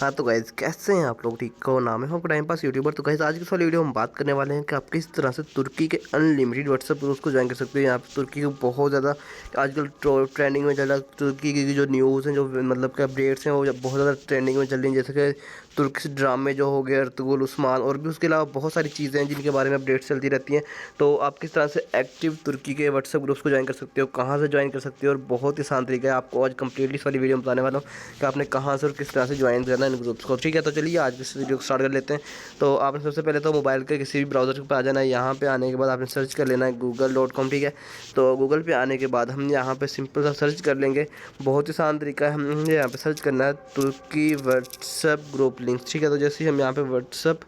हाँ तो गाइज़ कैसे हैं आप लोग, ठीक हो? नाम है हम टाइम पास यूट्यूबर। तो गाइज़ आज की वाली वीडियो हम बात करने वाले हैं कि आप किस तरह से तुर्की के अनलिमिटेड व्हाट्सएप ग्रुप्स को ज्वाइन कर सकते हो। यहाँ पे तुर्की को बहुत ज़्यादा आजकल ट्रेंडिंग में चल रहा है। तुर्की की जो न्यूज़ हैं, जो मतलब के अपडेट्स हैं, वो बहुत ज़्यादा ट्रेंडिंग में चल रही हैं। जैसे कि तुर्की ड्रामे जो हो गए, अर्तुगरुल उस्मान, और भी उसके अलावा बहुत सारी चीज़ें हैं जिनके बारे में अपडेट्स चलती रहती हैं। तो आप किस तरह से एक्टिव तुर्की के व्हाट्सएप ग्रुप्स को ज्वाइन कर सकते हो, कहाँ से ज्वाइन कर सकते हो, और बहुत ही आसान तरीका है। आपको आज कंप्लीटली इस वाली वीडियो में बताने वाला हूँ कि आपने कहाँ से और किस तरह से ज्वाइन करना है इन ग्रुप्स को। ठीक है, तो चलिए आज इस वीडियो को स्टार्ट कर लेते हैं। तो आपने सबसे पहले तो मोबाइल के किसी भी ब्राउज़र पर आ जाना है। यहाँ पे आने के बाद आपने सर्च कर लेना है google.com। ठीक है, तो गूगल पे आने के बाद हम यहाँ पे सिंपल सा सर्च कर लेंगे। बहुत ही आसान तरीका है, हम यहाँ पे सर्च करना है तुर्की व्हाट्सएप ग्रुप लिंक्स। ठीक है, तो जैसे ही हम यहाँ पे व्हाट्सएप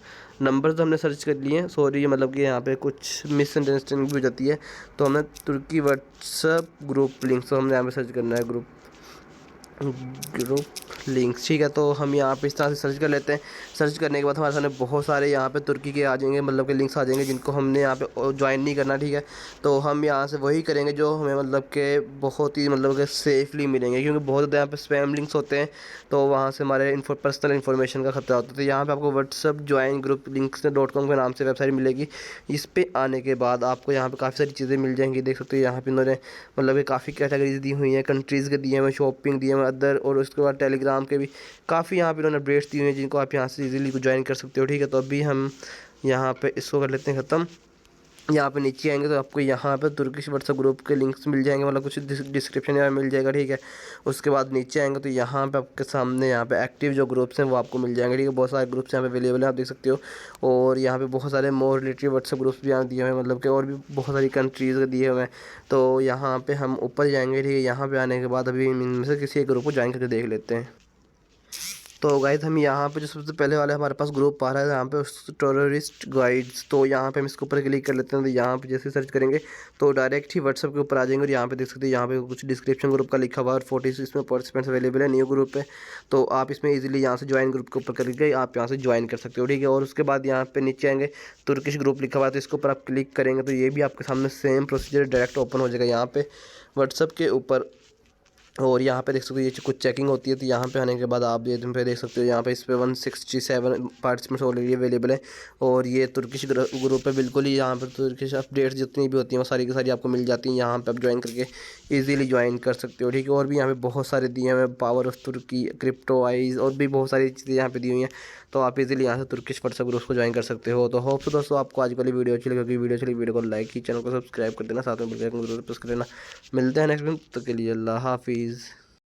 नंबर तो हमने सर्च कर लिए हैं, सॉरी मतलब कि यहाँ पे कुछ मिसअंडरस्टैंडिंग भी हो जाती है। तो हमें तुर्की व्हाट्सएप ग्रुप लिंक्स, तो हमने यहाँ पे सर्च करना है ग्रुप लिंक्स। ठीक है, तो हम यहाँ पे इस तरह से सर्च कर लेते हैं। सर्च करने के बाद हमारे सामने बहुत सारे यहाँ पे तुर्की के आ जाएंगे, मतलब के लिंक्स आ जाएंगे जिनको हमने यहाँ पे ज्वाइन नहीं करना। ठीक है, तो हम यहाँ से वही करेंगे जो हमें मतलब के बहुत ही मतलब के सेफली मिलेंगे, क्योंकि बहुत ज़्यादा यहाँ पे स्पैम लिंक्स होते हैं, तो वहाँ से हमारे पर्सनल इन्फॉर्मेशन का खतरा होता है। तो यहाँ पर आपको व्हाट्सअप ज्वाइन ग्रुप links.com के नाम से वेबसाइट मिलेगी। इस पर आने के बाद आपको यहाँ पर काफ़ी सारी चीज़ें मिल जाएंगी। देख सकते हो यहाँ पे इन्होंने मतलब काफ़ी कैटेगरीज दी हुई हैं, कंट्रीज़ के दिए हुए, शॉपिंग दिए हुए, अदर, और उसके बाद टेलीग्राम के भी काफ़ी यहाँ पे इन्होंने अपडेट्स दी हुई हैं जिनको आप यहाँ से इजीली ज्वाइन कर सकते हो। ठीक है, तो अभी हम यहाँ पे इसको कर लेते हैं ख़त्म। यहाँ पे नीचे आएंगे तो आपको यहाँ पे तुर्किश व्हाट्सएप ग्रुप के लिंक्स मिल जाएंगे, मतलब कुछ डिस्क्रिप्शन यहाँ मिल जाएगा। ठीक है, उसके बाद नीचे आएंगे तो यहाँ पे आपके सामने यहाँ पे एक्टिव जो ग्रुप्स हैं वो आपको मिल जाएंगे। ठीक है, बहुत सारे ग्रुप्स यहाँ पे अवेलेबल हैं, आप देख सकते हो। और यहाँ पे बहुत सारे मोर रिलेटेड व्हाट्सएप ग्रुप्स भी यहाँ दिए हुए हैं, मतलब कि और भी बहुत सारी कंट्रीज़ के दिए हुए हैं। तो यहाँ पर हम ऊपर जाएँगे। ठीक है, यहाँ पर आने के बाद अभी इनमें से किसी एक ग्रुप को ज्वाइन करके देख लेते हैं। तो गाइस हम यहाँ पे जो सबसे पहले वाले हमारे पास ग्रुप आ रहा है, यहाँ पे टेररिस्ट गाइड्स, तो यहाँ पे हम इसके ऊपर क्लिक कर लेते हैं। तो यहाँ पे जैसे सर्च करेंगे तो डायरेक्ट ही व्हाट्सएप के ऊपर आ जाएंगे, और यहाँ पे देख सकते हैं यहाँ पे कुछ डिस्क्रिप्शन ग्रुप का लिखा हुआ है, और 40 इसमें पार्टिसिपेंट्स अवेलेबल है, न्यू ग्रुप है। तो आप इसमें इजीली यहाँ से ज्वाइन ग्रुप के ऊपर करके आप यहाँ से ज्वाइन कर सकते हो। ठीक है, और उसके बाद यहाँ पे नीचे आएंगे तुर्किश ग्रुप लिखा हुआ है, तो इसके ऊपर आप क्लिक करेंगे तो ये भी आपके सामने सेम प्रोसीजर डायरेक्ट ओपन हो जाएगा यहाँ पे व्हाट्सएप के ऊपर। और यहाँ पे देख सकते हो ये कुछ चेकिंग होती है। तो यहाँ पे आने के बाद आप ये पे देख सकते हो यहाँ पे इस पे 167 पार्टिसिपेंट्स ऑलरेडी अवेलेबल है, और ये तुर्किश ग्रुप है बिल्कुल ही। यहाँ पर तुर्किश अपडेट्स जितनी भी होती हैं वो सारी की सारी आपको मिल जाती हैं। यहाँ पे आप ज्वाइन करके इजीली ज्वाइन कर सकते हो। ठीक है, और भी यहाँ पे बहुत सारे दिए हुए हैं, power of Turkey, crypto eyes, और भी बहुत सारी चीज़ें यहाँ पे दी हुई हैं। तो आप इजीली यहाँ से तुर्किश व्हाट्सएप ग्रुप को ज्वाइन कर सकते हो। तो होप सो दोस्तों आपको आज वाली वीडियो अच्छी लगी। वीडियो को लाइक की, चैनल को सब्सक्राइब कर देना, साथ में बेल आइकन को जरूर प्रेस कर देना। मिलते हैं नेक्स्ट वीडियो, तो के लिए अल्लाह हाफिज़।